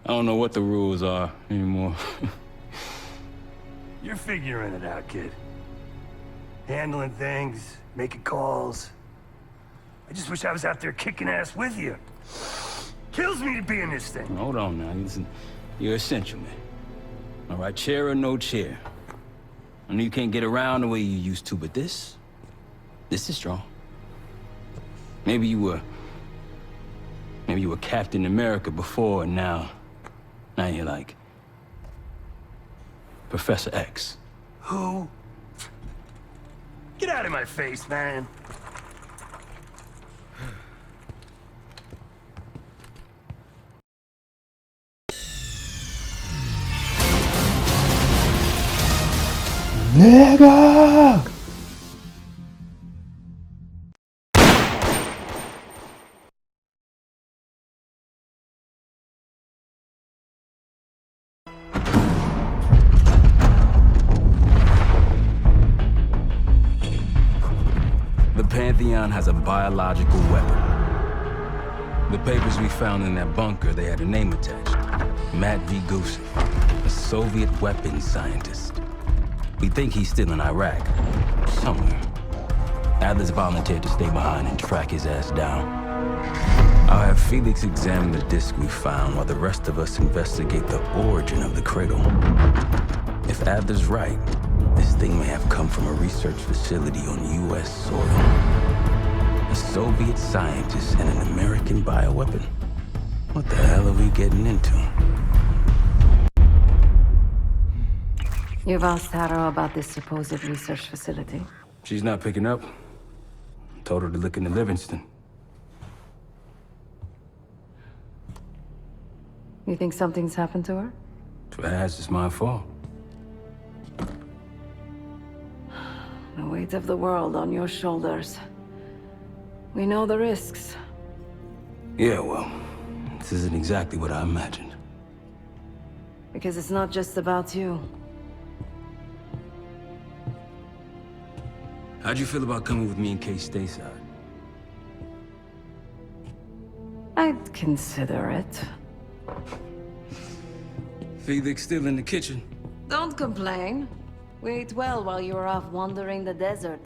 I don't know what the rules are anymore. You're figuring it out, kid. Handling things, making calls. I just wish I was out there kicking ass with you. Kills me to be in this thing. Hold on now. Listen, you're essential, man. All right, chair or no chair. I know you can't get around the way you used to, but this is strong. Maybe you were Captain America before, and now you're like Professor X. Who? Get out of my face, man. Nigga! The Pantheon has a biological weapon. The papers we found in that bunker, they had a name attached. Matt V. Gusev, a Soviet weapons scientist. We think he's still in Iraq, somewhere. Adler's volunteered to stay behind and track his ass down. I'll have Felix examine the disc we found while the rest of us investigate the origin of the Cradle. If Adler's right, this thing may have come from a research facility on U.S. soil. A Soviet scientist and an American bioweapon. What the hell are we getting into? You've asked Harrow about this supposed research facility? She's not picking up. Told her to look into Livingston. You think something's happened to her? If it has, it's my fault. The weight of the world on your shoulders. We know the risks. Yeah, well, this isn't exactly what I imagined. Because it's not just about you. How'd you feel about coming with me in case stateside? I'd consider it. Felix still in the kitchen? Don't complain. We ate well while you were off wandering the desert.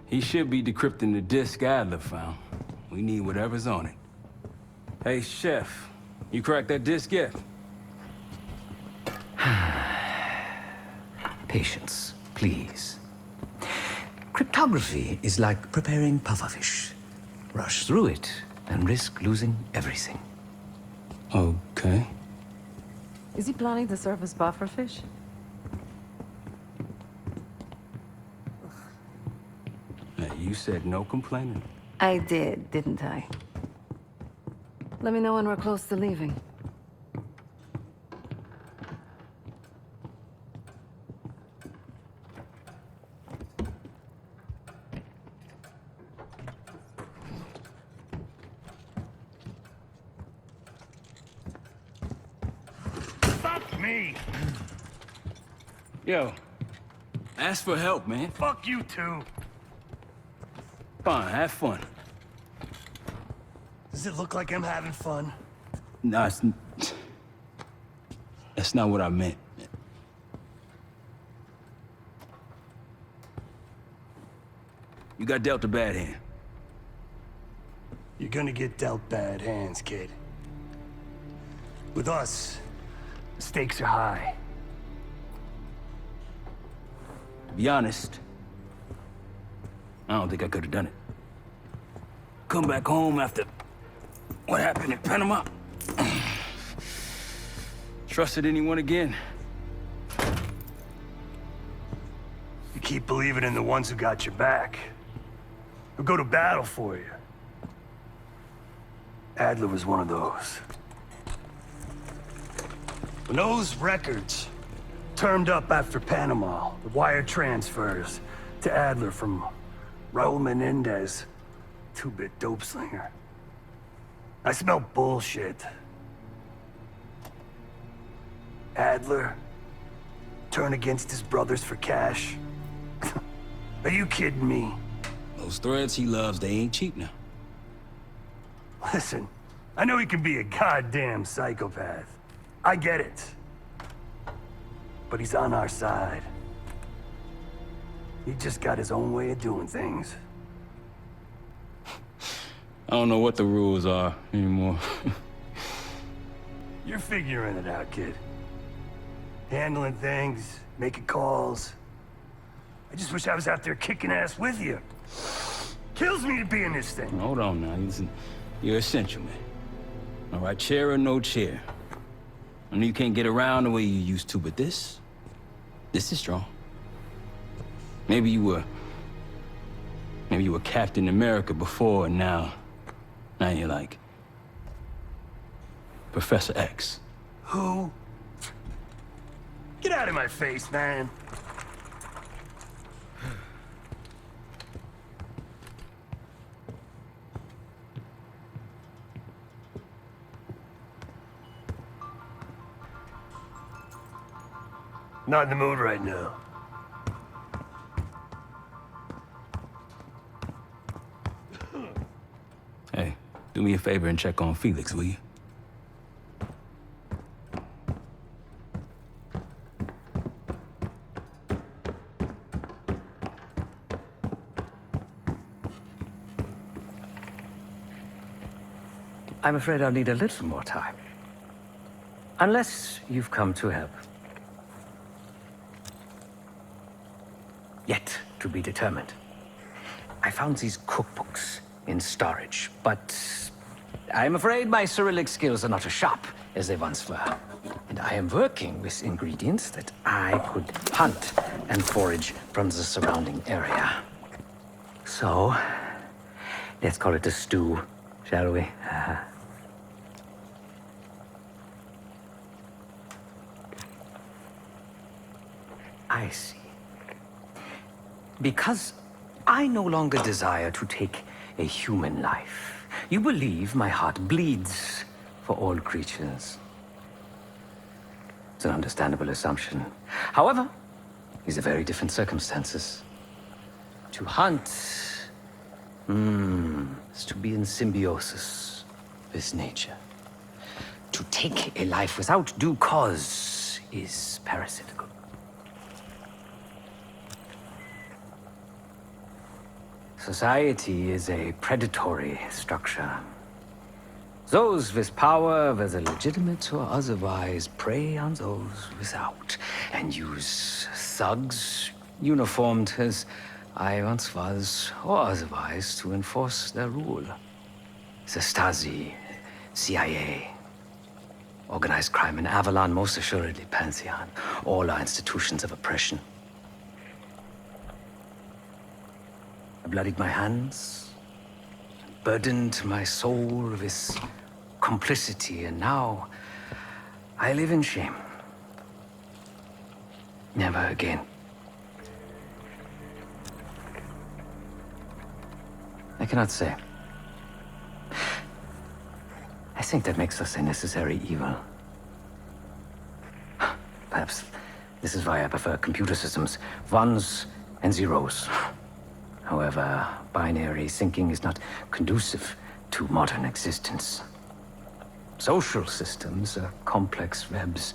He should be decrypting the disc Adler found. We need whatever's on it. Hey, Chef, you cracked that disc yet? Patience, please. Cryptography is like preparing pufferfish. Rush through it and risk losing everything. Okay. Is he planning to serve as bufferfish? Hey, you said no complaining. I did, didn't I? Let me know when we're close to leaving. Fuck me! Yo, ask for help, man. Fuck you too. Fine, have fun. Does it look like I'm having fun? Nah, that's not what I meant. You got dealt a bad hand. You're gonna get dealt bad hands, kid. With us, the stakes are high. To be honest, I don't think I could have done it. Come back home after what happened in Panama. Trusted anyone again? You keep believing in the ones who got your back. Who go to battle for you. Adler was one of those. When those records turned up after Panama, the wire transfers to Adler from Raul Menendez, two-bit dope slinger. I smelled bullshit. Adler turn against his brothers for cash. Are you kidding me? Those threads he loves, they ain't cheap now. Listen, I know he can be a goddamn psychopath. I get it. But he's on our side. He just got his own way of doing things. I don't know what the rules are anymore. You're figuring it out, kid. Handling things, making calls. I just wish I was out there kicking ass with you. Kills me to be in this thing. Hold on now. You're essential, man. All right, chair or no chair. I know you can't get around the way you used to, but this is strong. Maybe you were Captain America before, and now you're like Professor X. Who? Get out of my face, man. Not in the mood right now. Hey, do me a favor and check on Felix, will you? I'm afraid I'll need a little more time. Unless you've come to help. Yet to be determined. I found these cookbooks in storage, but I'm afraid my Cyrillic skills are not as sharp as they once were. And I am working with ingredients that I could hunt and forage from the surrounding area. So, let's call it a stew, shall we? I see. Because I no longer desire to take a human life, you believe my heart bleeds for all creatures. It's an understandable assumption. However, these are very different circumstances. To hunt is to be in symbiosis with nature. To take a life without due cause is parasitical. Society is a predatory structure. Those with power, whether legitimate or otherwise, prey on those without, and use thugs, uniformed as I once was, or otherwise, to enforce their rule. The Stasi, CIA, organized crime in Avalon, most assuredly Pantheon, all are institutions of oppression. I bloodied my hands, burdened my soul with complicity, and now I live in shame. Never again. I cannot say. I think that makes us a necessary evil. Perhaps this is why I prefer computer systems, ones and zeros. However, binary thinking is not conducive to modern existence. Social systems are complex webs.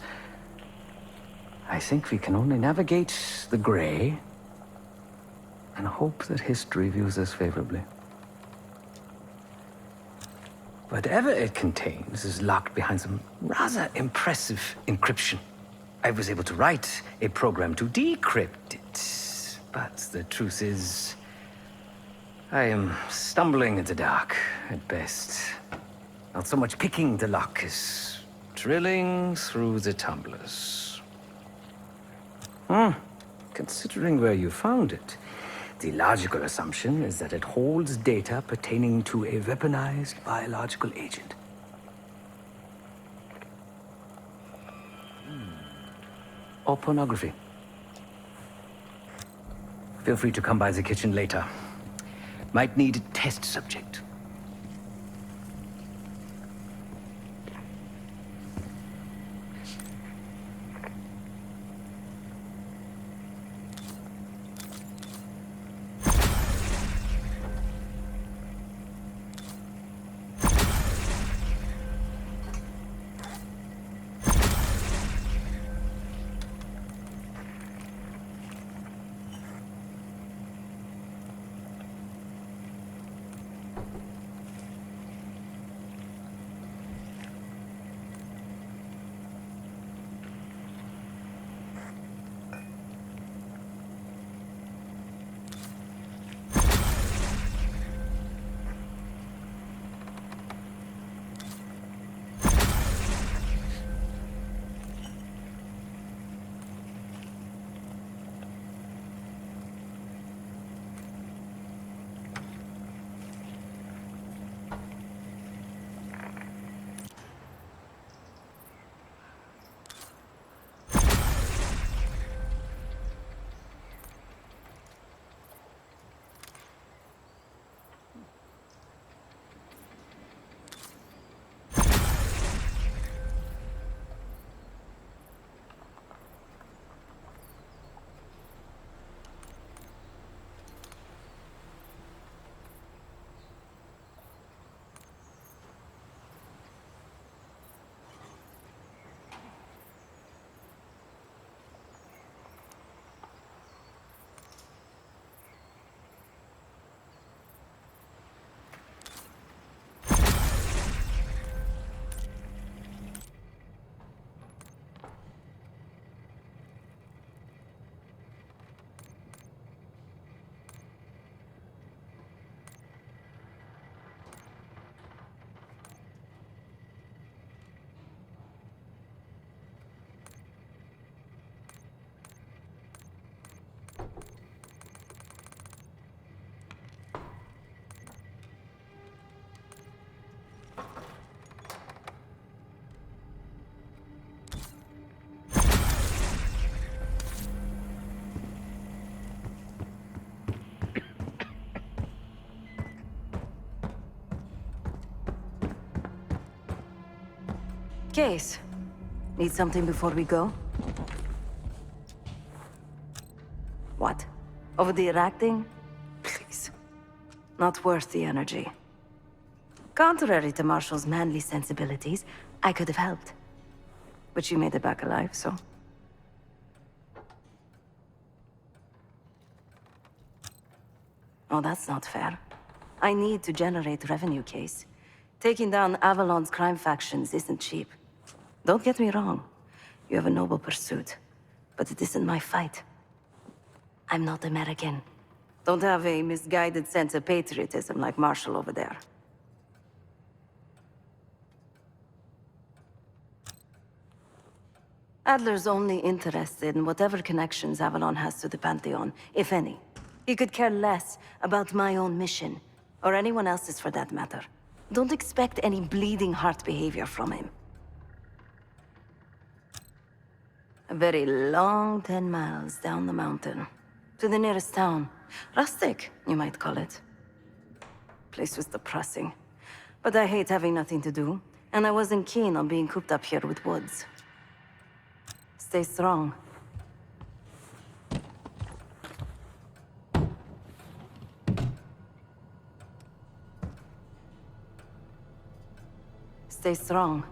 I think we can only navigate the gray and hope that history views us favorably. Whatever it contains is locked behind some rather impressive encryption. I was able to write a program to decrypt it, but the truth is, I am stumbling in the dark, at best. Not so much picking the lock as drilling through the tumblers. Considering where you found it, the logical assumption is that it holds data pertaining to a weaponized biological agent. Or pornography. Feel free to come by the kitchen later. Might need a test subject. Case, need something before we go? What? Over the Iraq thing? Please. Not worth the energy. Contrary to Marshall's manly sensibilities, I could have helped. But you made it back alive, so... Oh, that's not fair. I need to generate revenue, Case. Taking down Avalon's crime factions isn't cheap. Don't get me wrong. You have a noble pursuit. But it isn't my fight. I'm not American. Don't have a misguided sense of patriotism like Marshall over there. Adler's only interested in whatever connections Avalon has to the Pantheon, if any. He could care less about my own mission, or anyone else's for that matter. Don't expect any bleeding heart behavior from him. A very long 10 miles down the mountain, to the nearest town. Rustic, you might call it. Place was depressing, but I hate having nothing to do, and I wasn't keen on being cooped up here with Woods. Stay strong. Stay strong.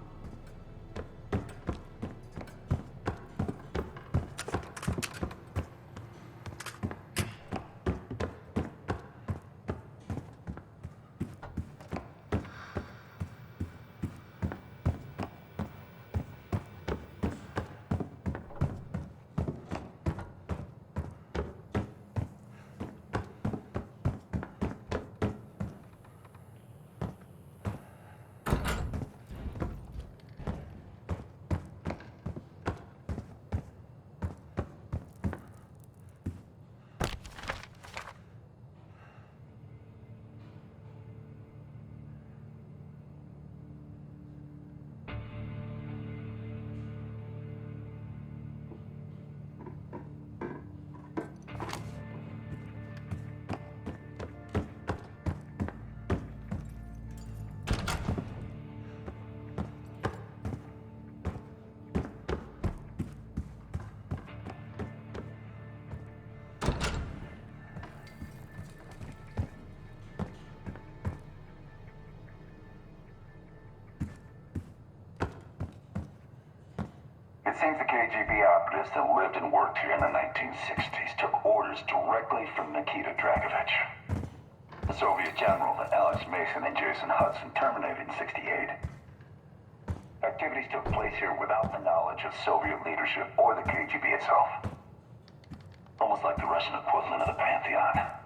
It seems the KGB operatives that lived and worked here in the 1960s took orders directly from Nikita Dragovich. The Soviet general that Alex Mason and Jason Hudson terminated in '68. Activities took place here without the knowledge of Soviet leadership or the KGB itself. Almost like the Russian equivalent of the Pantheon.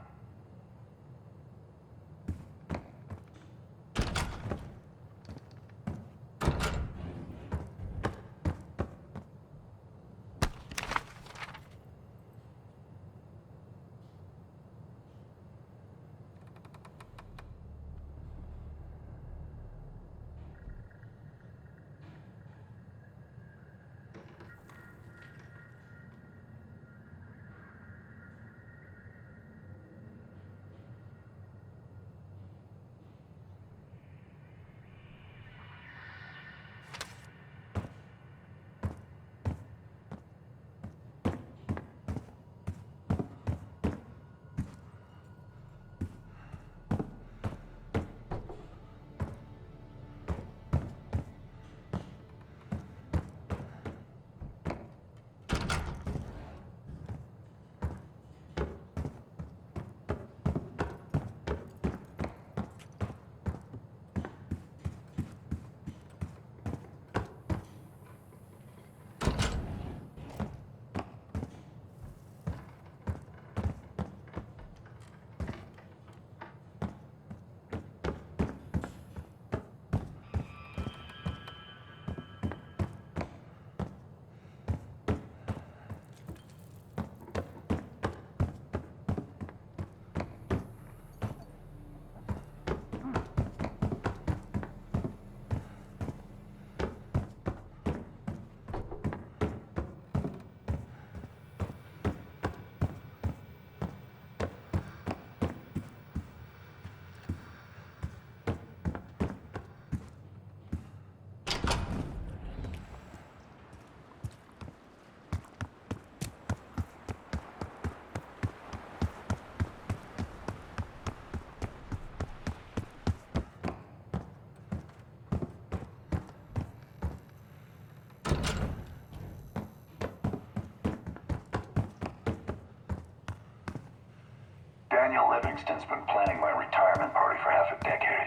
Daniel Livingston's been planning my retirement party for half a decade.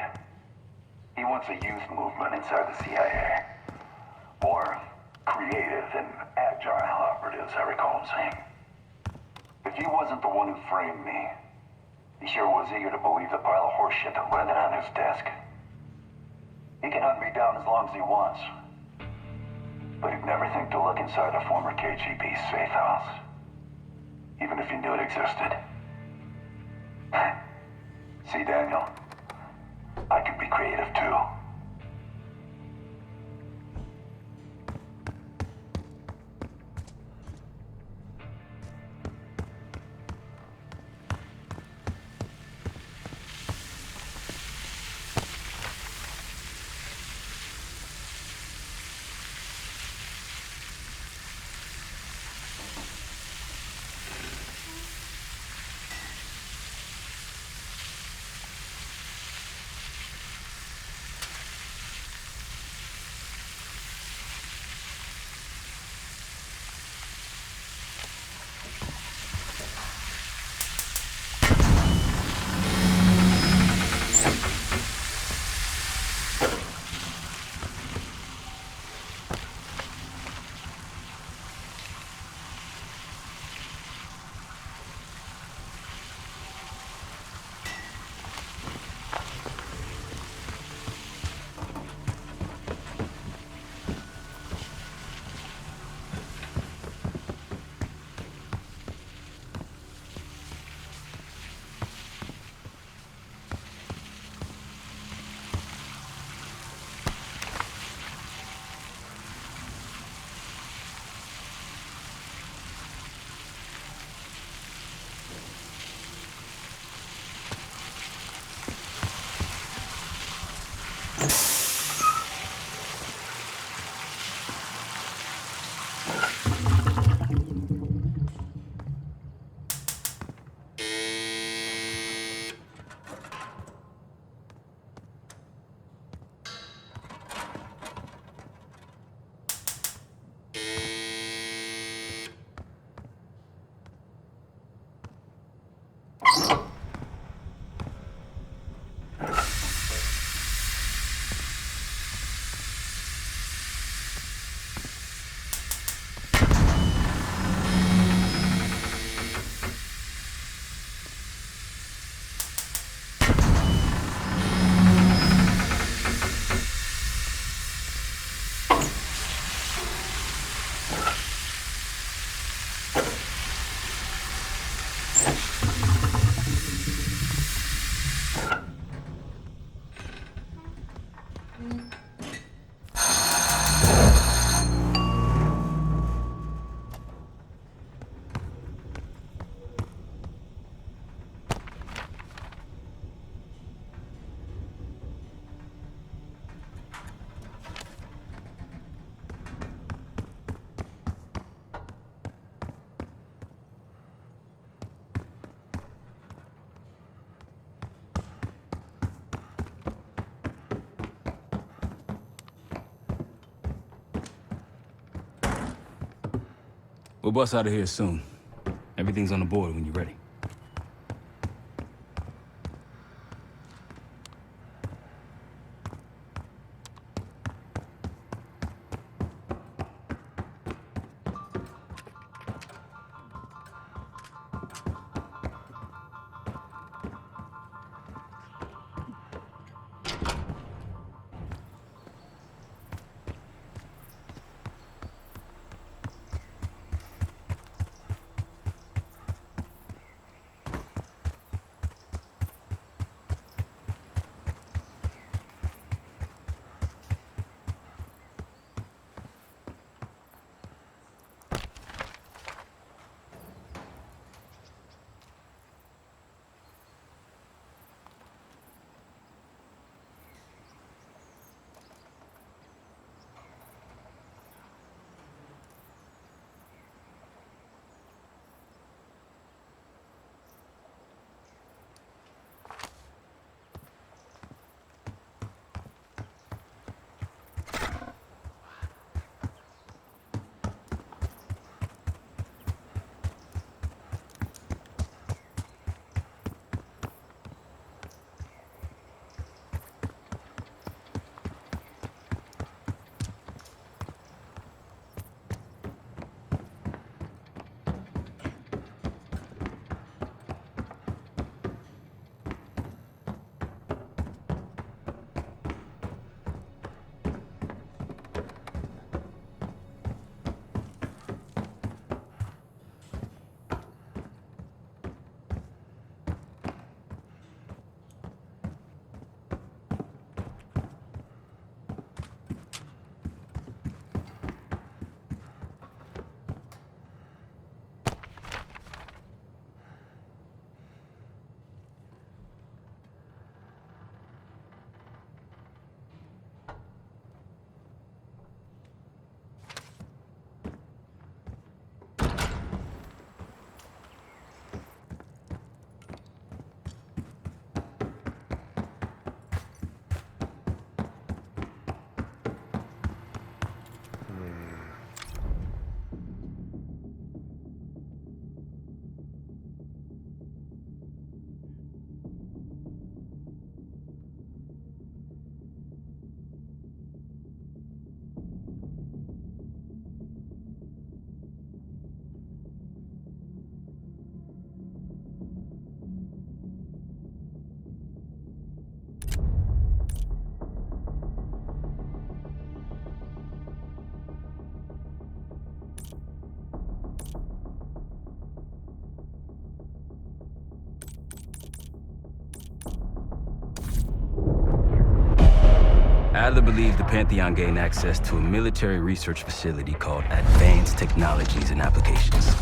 He wants a youth movement inside the CIA. More creative and agile operatives, I recall him saying. If he wasn't the one who framed me, he sure was eager to believe the pile of horseshit that landed on his desk. He can hunt me down as long as he wants. But he'd never think to look inside a former KGB safe house. Even if he knew it existed. See, Daniel, I can be creative too. We'll bust out of here soon. Everything's on the board when you're ready. Adler believed the Pantheon gained access to a military research facility called Advanced Technologies and Applications.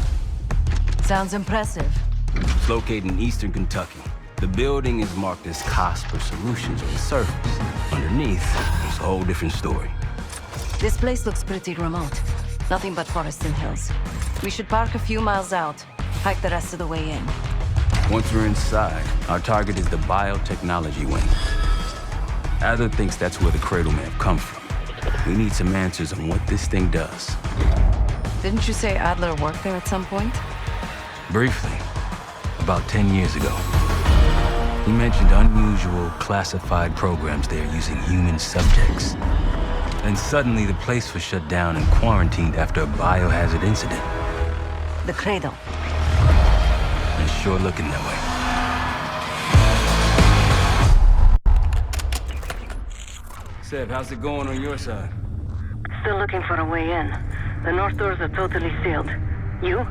Sounds impressive. It's located in eastern Kentucky. The building is marked as Cosper Solutions on the surface. Underneath, it's a whole different story. This place looks pretty remote. Nothing but forests and hills. We should park a few miles out, hike the rest of the way in. Once we're inside, our target is the biotechnology wing. Adler thinks that's where the Cradle may have come from. We need some answers on what this thing does. Didn't you say Adler worked there at some point? Briefly, about 10 years ago. He mentioned unusual, classified programs there using human subjects. And suddenly the place was shut down and quarantined after a biohazard incident. The Cradle. It's sure looking that way. Seb, how's it going on your side? Still looking for a way in. The north doors are totally sealed. You?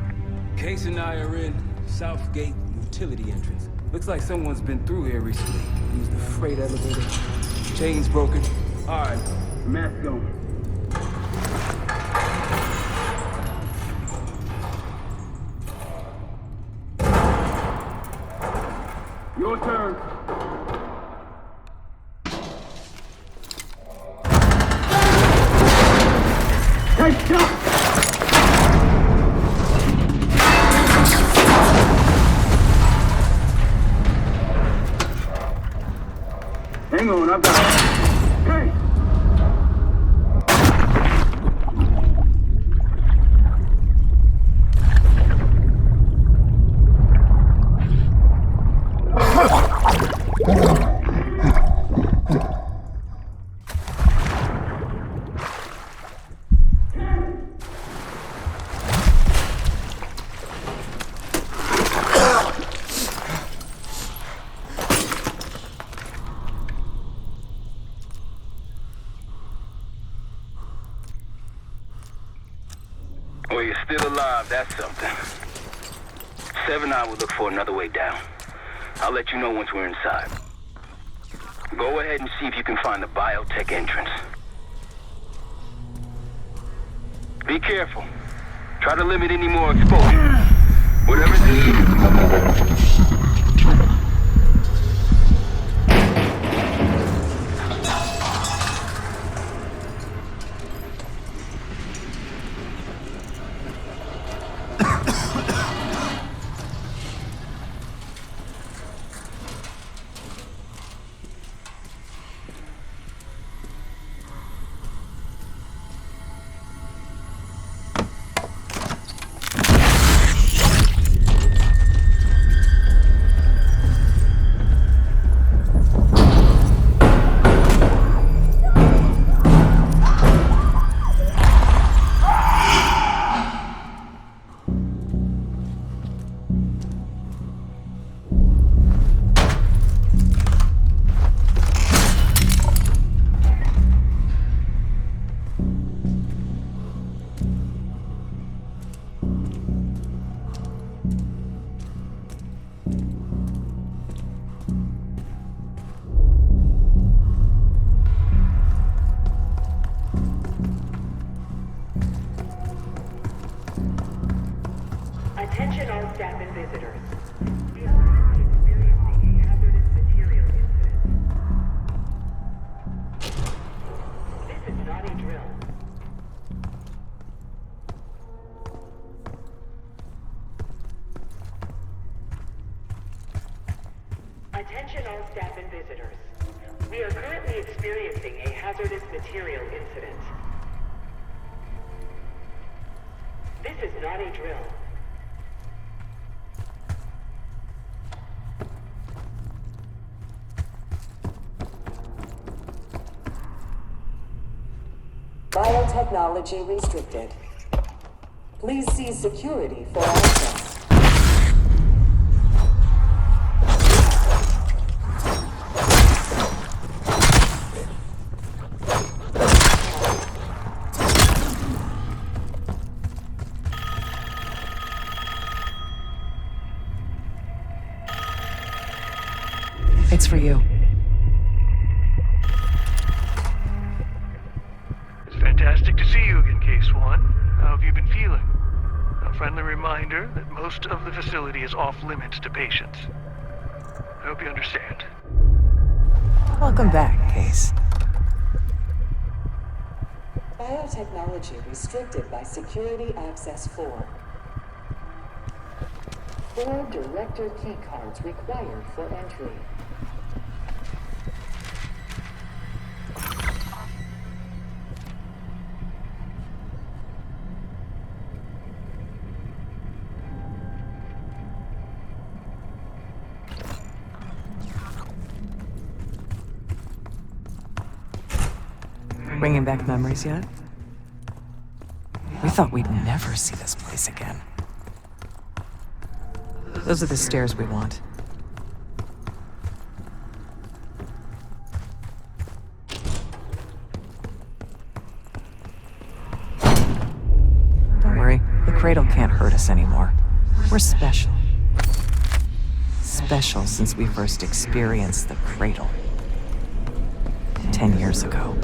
Case and I are in Southgate utility entrance. Looks like someone's been through here recently. Used the freight elevator. Chain's broken. All right, Matt's going. Your turn. Hey, stop! Hang on, I've got it. Hey! Well, you're still alive, that's something. Sev and I will look for another way down. I'll let you know once we're inside. Go ahead and see if you can find the biotech entrance. Be careful. Try to limit any more exposure. Whatever's needed. Attention all staff and visitors. We are currently experiencing a hazardous material incident. This is not a drill. Attention all staff and visitors. We are currently experiencing a hazardous material incident. This is not a drill. Biotechnology restricted. Please see security for access. It's for you. Fantastic to see you again, Case 1. How have you been feeling? A friendly reminder that most of the facility is off-limits to patients. I hope you understand. Welcome back, Case. Biotechnology restricted by Security Access 4. 4 director keycards required for entry. Bringing back memories yet? We thought we'd never see this place again. Those are the stairs we want. Don't worry, the Cradle can't hurt us anymore. We're special. Special since we first experienced the Cradle. 10 years ago.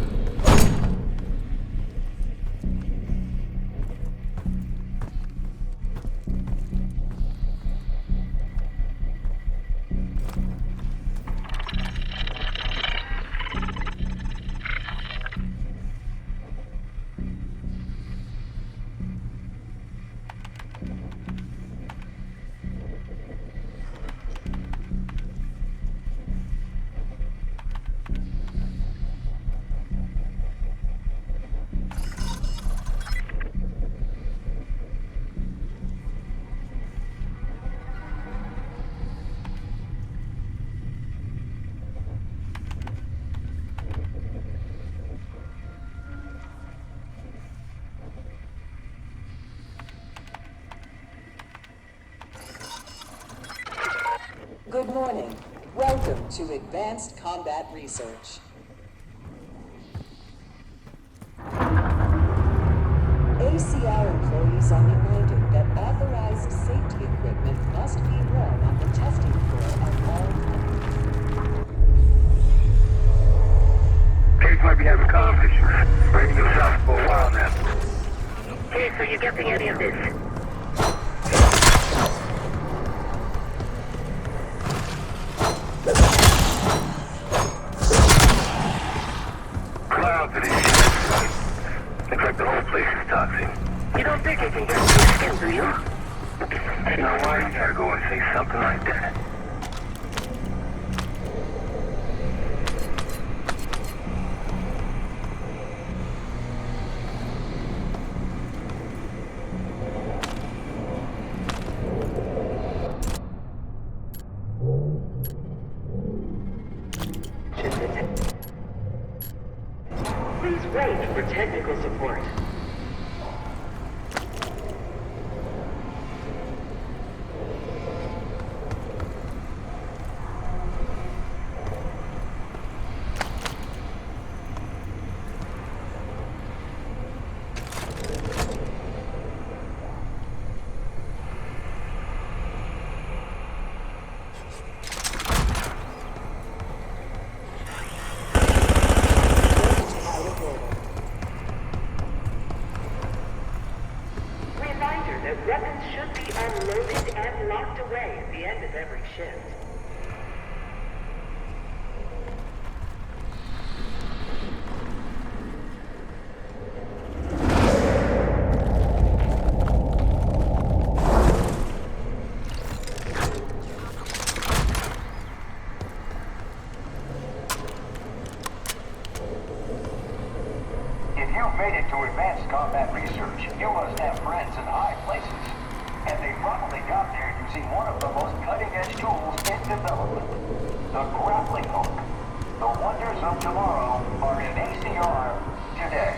Good morning. Welcome to Advanced Combat Research. ACR employees are reminded that authorized safety equipment must be worn on the testing floor at all times. Case might be having comm issues. Branding himself for a while now. Case, are you getting any of this? Clouds of this shit. Looks like the whole place is toxic. You don't think it can get through your skin, do you? You know why you gotta go and say something like that? Please wait for technical support. Reminder that weapons should be unloaded and locked away at the end of every shift. If you've made it to advanced combat research, you must have friends in high places. And they probably got there using one of the most cutting-edge tools in development. The grappling hook. The wonders of tomorrow are in ACR today.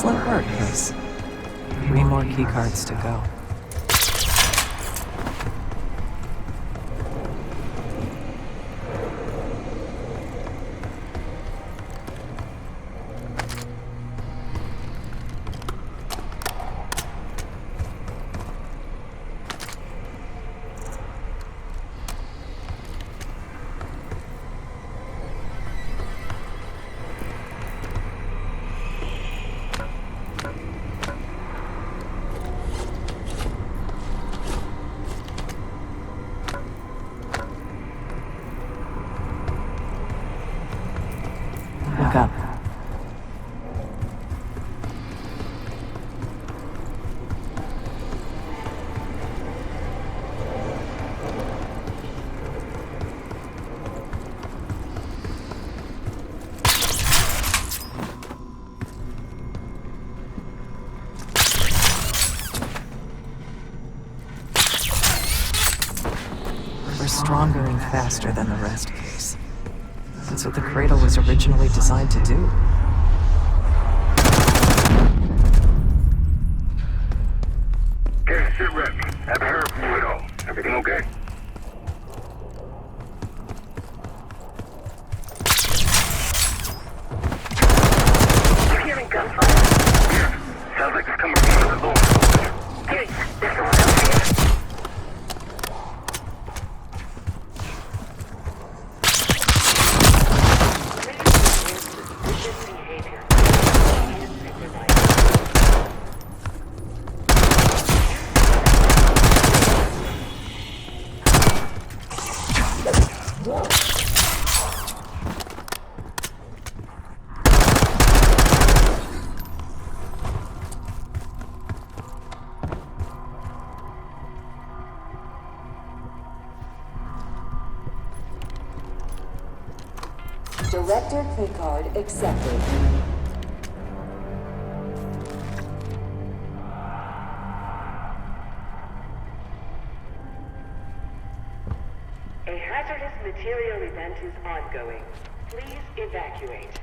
Excellent work, Case. 3 more keycards to go. Look up. We're stronger and faster than the rest, Case. That's what the Cradle was originally designed to do. Okay, sit rep. Haven't heard from you at all. Everything okay? You hearing gunfire? Yeah. Sounds like it's coming from the door. Hey, there's someone else here. Director keycard accepted. A hazardous material event is ongoing. Please evacuate.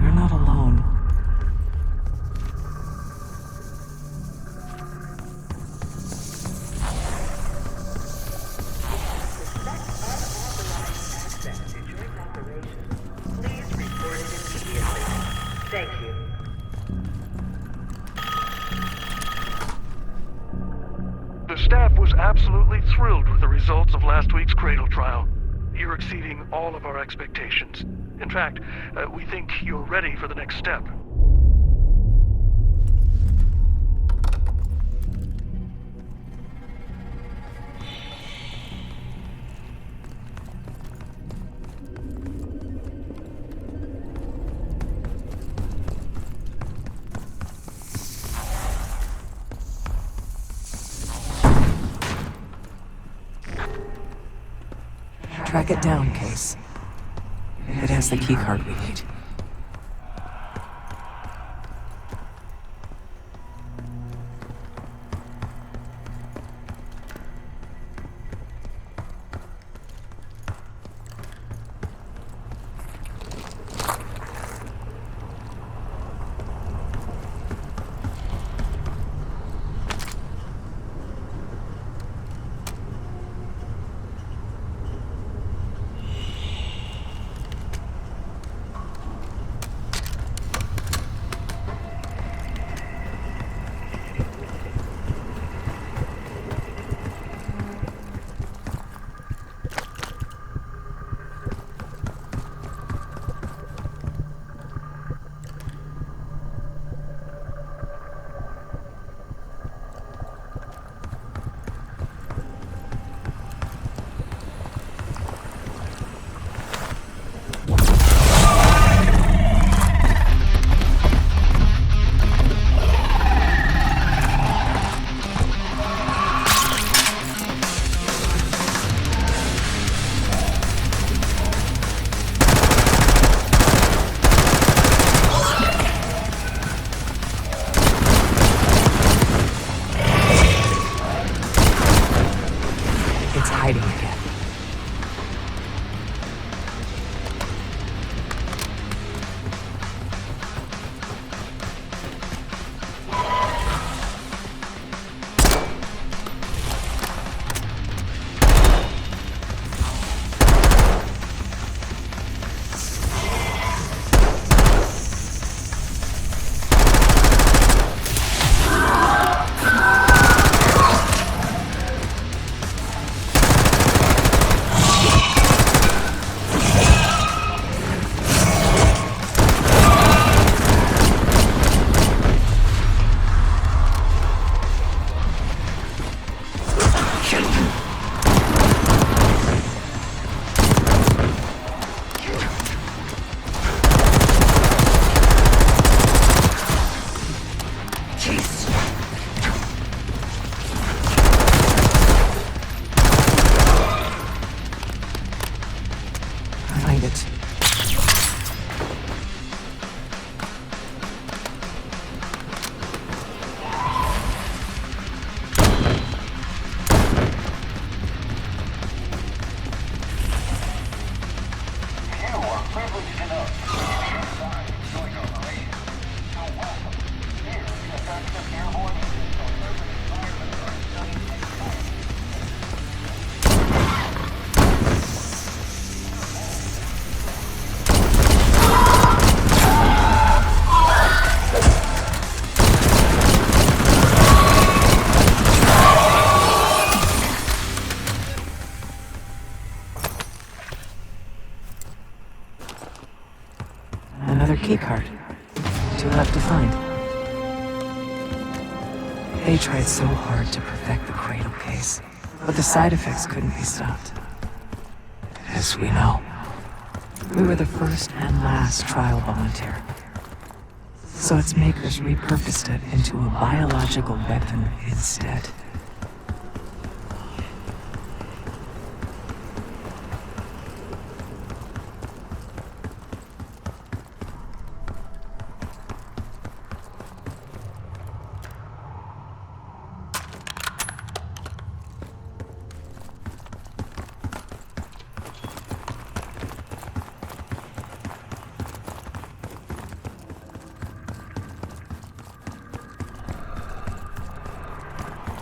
You're not alone. Access to joint operations. Please report it immediately. Thank you. The staff was absolutely thrilled with the results of last week's Cradle trial. You're exceeding all of our expectations. In fact, we think you're ready for the next step. Track it down, Case. It has the keycard we need. Listen up. Inside is joint operation. So welcome. Here is the 35th Airborne Divisional Urban Environment Guard Study and Science. Another keycard. 2 left to find. They tried so hard to perfect the Cradle case, but the side effects couldn't be stopped. As we know, we were the first and last trial volunteer. So its makers repurposed it into a biological weapon instead.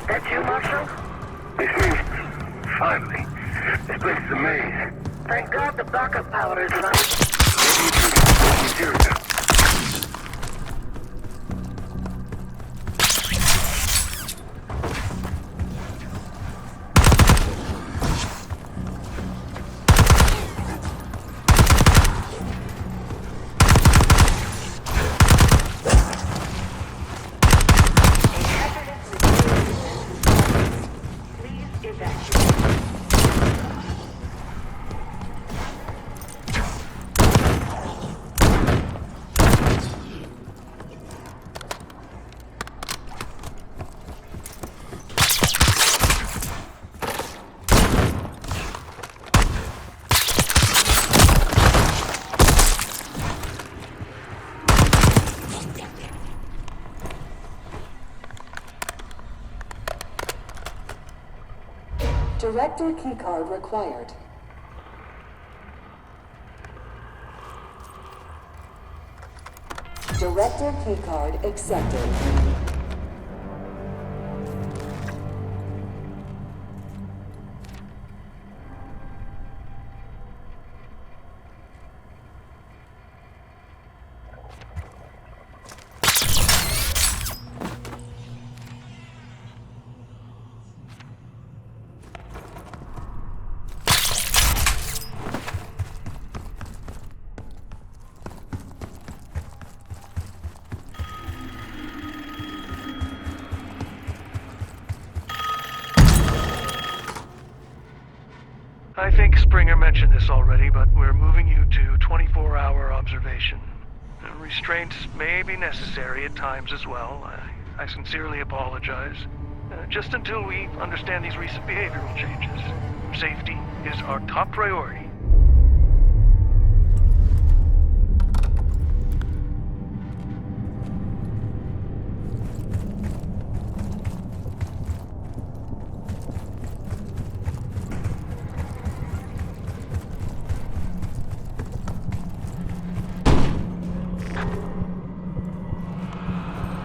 That you, Marshal? It's me. Finally. This place is a maze. Thank God the backup power is running. Maybe you should be serious. Director keycard required. Director keycard accepted. I think Springer mentioned this already, but we're moving you to 24-hour observation. Restraints may be necessary at times as well. I sincerely apologize. Just until we understand these recent behavioral changes. Safety is our top priority.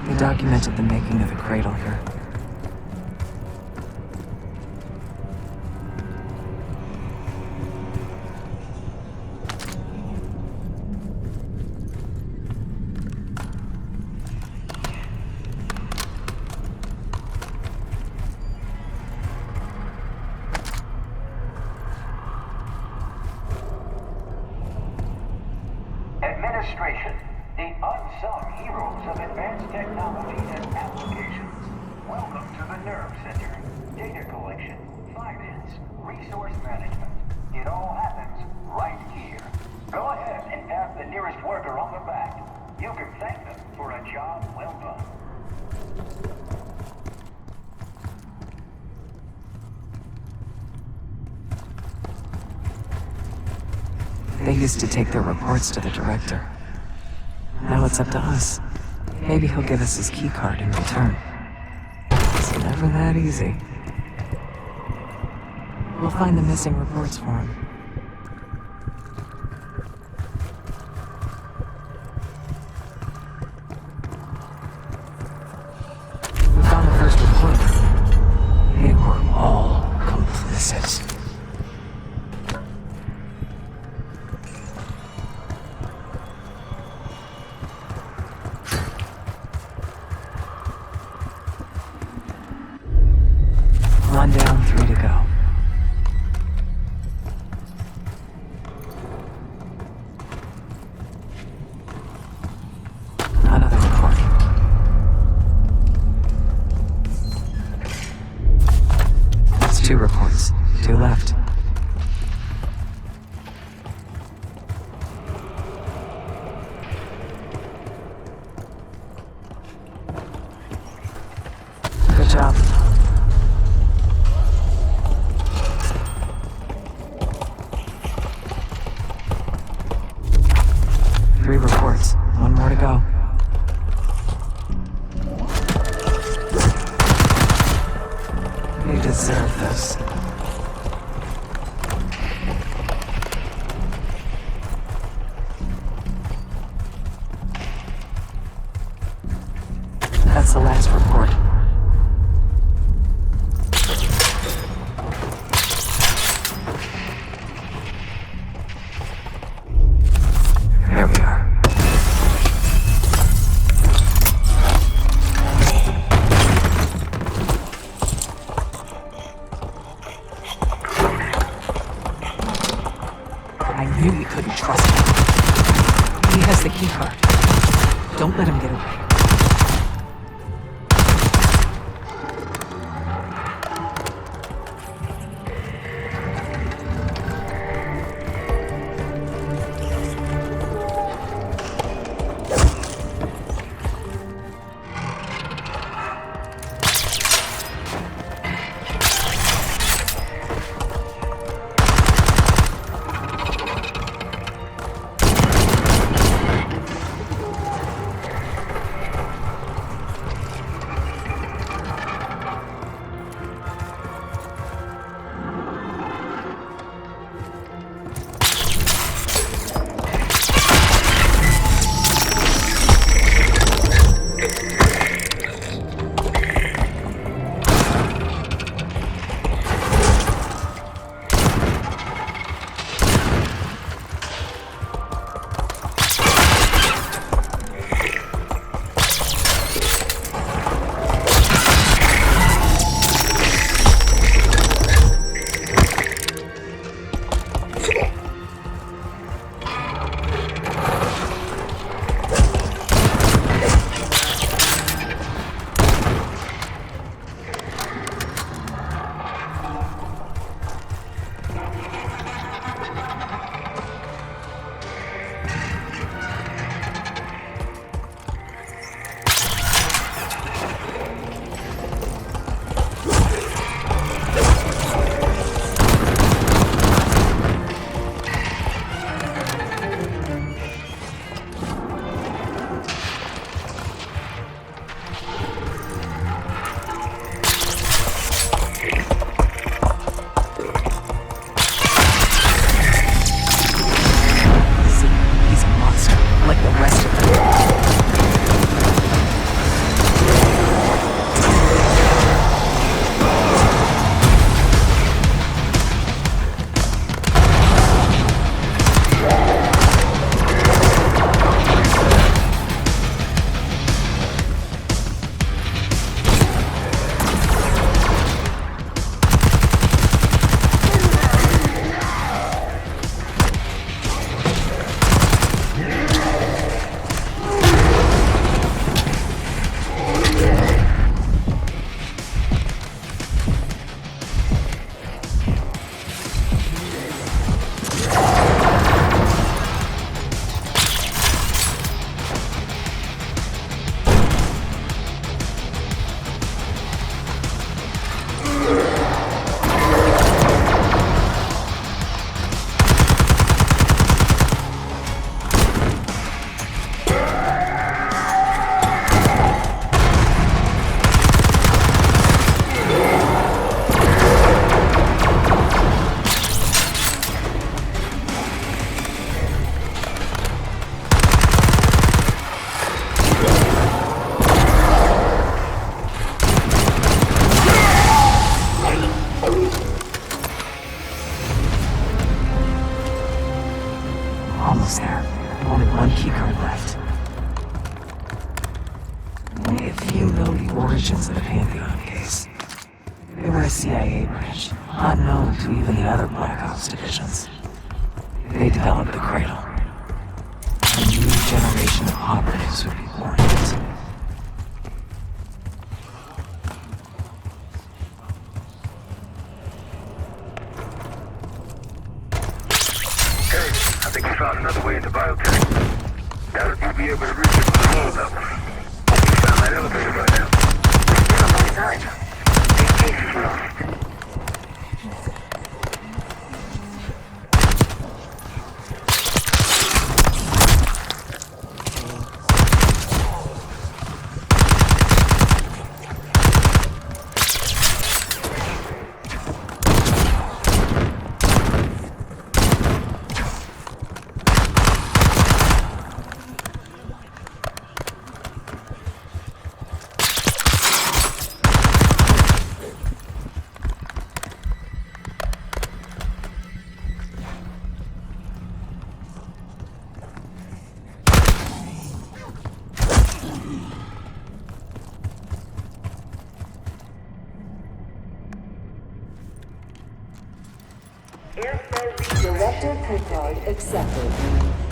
They documented the making of the Cradle here. Administration, the unsung heroes of advanced technologies and applications. Welcome to the Nerve Center. Data collection, finance, resource management. It all happens right here. Go ahead and tap the nearest worker on the back. You can thank them for a job well done. They used to take their reports to the director. Now it's up to us. Maybe he'll give us his keycard in return. It's never that easy. We'll find the missing reports for him. I knew we couldn't trust him. He has the keycard. Don't let him get away. origins of the Pantheon case. They were a CIA branch, unknown to even the other Black Ops divisions. They developed the Cradle. A new generation of operatives would be born in it. Hey, I think we found another way into biotech. Doubt if we'll be able to reach it from the lower level. We found that elevator right now. We're still on time. These cases lost. Director Picard accepted.